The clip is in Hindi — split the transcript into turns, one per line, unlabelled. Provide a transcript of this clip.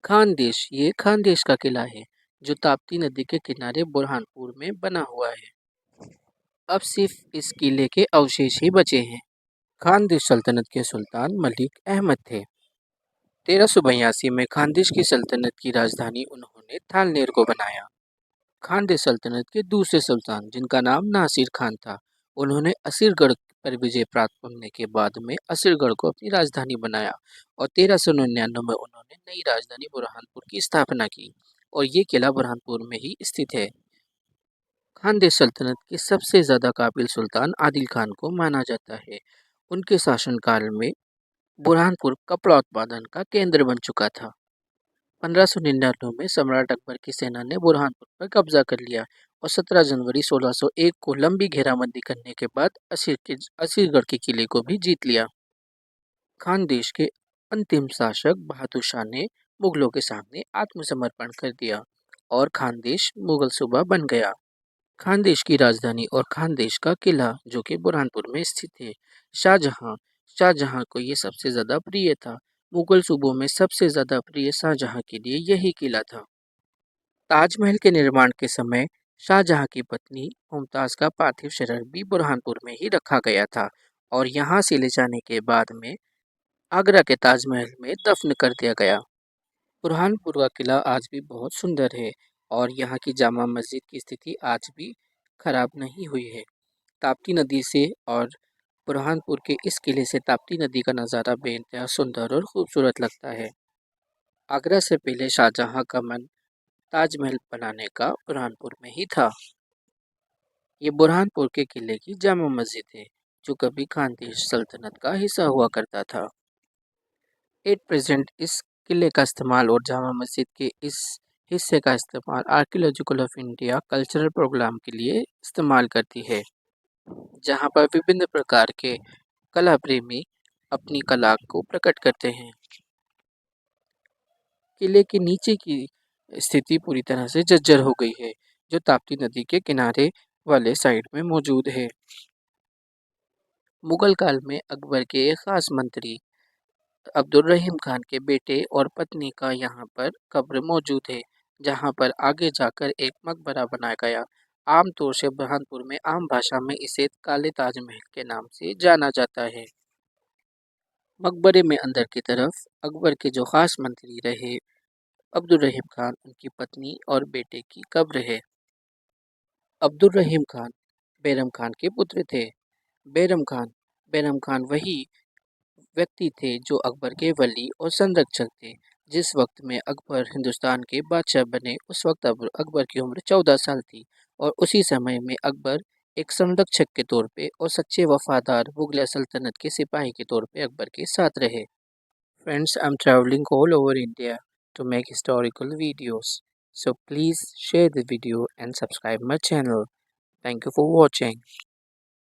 खानदेश ये खानदेश का किला है जो ताप्ती नदी के किनारे बुरहानपुर में बना हुआ है। अब सिर्फ इस किले के अवशेष ही बचे हैं। खानदेश सल्तनत के सुल्तान मलिक अहमद थे। 1382 में खानदेश की सल्तनत की राजधानी उन्होंने थालनेर को बनाया। खानदेश सल्तनत के दूसरे सुल्तान जिनका नाम नासिर खान था, उन्होंने असीरगढ़ पर विजय प्राप्त करने के बाद में असीरगढ़ को अपनी राजधानी बनाया और 1399 में उन्होंने नई राजधानी बुरहानपुर की स्थापना की और ये किला बुरहानपुर में ही स्थित है। खानदेश सल्तनत के सबसे ज़्यादा काबिल सुल्तान आदिल खान को माना जाता है। उनके शासनकाल में बुरहानपुर कपड़ा उत्पादन का केंद्र बन चुका था। 1599 में सम्राट अकबर की सेना ने बुरहानपुर पर कब्जा कर लिया और 17 जनवरी 1601 को लंबी घेराबंदी करने के बाद असीरगढ़ के किले को भी जीत लिया। खानदेश के अंतिम शासक बहादुर शाह ने मुगलों के सामने आत्मसमर्पण कर दिया और खानदेश मुगल सूबा बन गया। खानदेश की राजधानी और खानदेश का किला जो कि बुरहानपुर में स्थित है। शाहजहां शाहजहां को ये सबसे ज़्यादा प्रिय था। मुगल सूबों में सबसे ज़्यादा प्रिय शाहजहां के लिए यही किला था। ताजमहल के निर्माण के समय शाहजहां की पत्नी मुमताज़ का पार्थिव शरीर भी बुरहानपुर में ही रखा गया था और यहाँ से ले जाने के बाद में आगरा के ताजमहल में दफन कर दिया गया। बुरहानपुर का किला आज भी बहुत सुंदर है और यहाँ की जामा मस्जिद की स्थिति आज भी खराब नहीं हुई है। ताप्ती नदी से और बुरहानपुर के इस किले से ताप्ती नदी का नज़ारा बेइंतहा सुंदर और खूबसूरत लगता है। आगरा से पहले शाहजहां का मन ताजमहल बनाने का बुरहानपुर में ही था। ये बुरहानपुर के किले की जामा मस्जिद है जो कभी खानदेश सल्तनत का हिस्सा हुआ करता था। एट प्रेजेंट इस किले का इस्तेमाल और जामा मस्जिद के इस हिस्से का इस्तेमाल archaeological of India cultural program के लिए इस्तेमाल करती है, जहां पर विभिन्न प्रकार के कला प्रेमी अपनी कला को प्रकट करते हैं। किले के नीचे की स्थिति पूरी तरह से जर्जर हो गई है, जो ताप्ती नदी के किनारे वाले साइड में मौजूद है। मुगल काल में अकबर के एक खास मंत्री अब्दुल रहीम खान के बेटे और पत्नी का यहाँ पर कब्र मौजूद है, जहाँ पर आगे जाकर एक मकबरा बनाया गया। आमतौर से बुरहानपुर में आम भाषा में इसे काले ताजमहल के नाम से जाना जाता है। मकबरे में अंदर की तरफ अकबर के जो खास मंत्री रहे अब्दुल रहीम खान, उनकी पत्नी और बेटे की कब्र है। अब्दुल रहीम खान बैरम खान के पुत्र थे। बैरम खान बैरम खान वही व्यक्ति थे जो अकबर के वली और संरक्षक थे। जिस वक्त में अकबर हिंदुस्तान के बादशाह बने उस वक्त अकबर की उम्र 14 साल थी और उसी समय में अकबर एक संरक्षक के तौर पे और सच्चे वफादार मुगल सल्तनत के सिपाही के तौर पे अकबर के साथ रहे। Friends, I'm traveling all over India to make historical videos. So please share the video and subscribe my channel. Thank you for watching.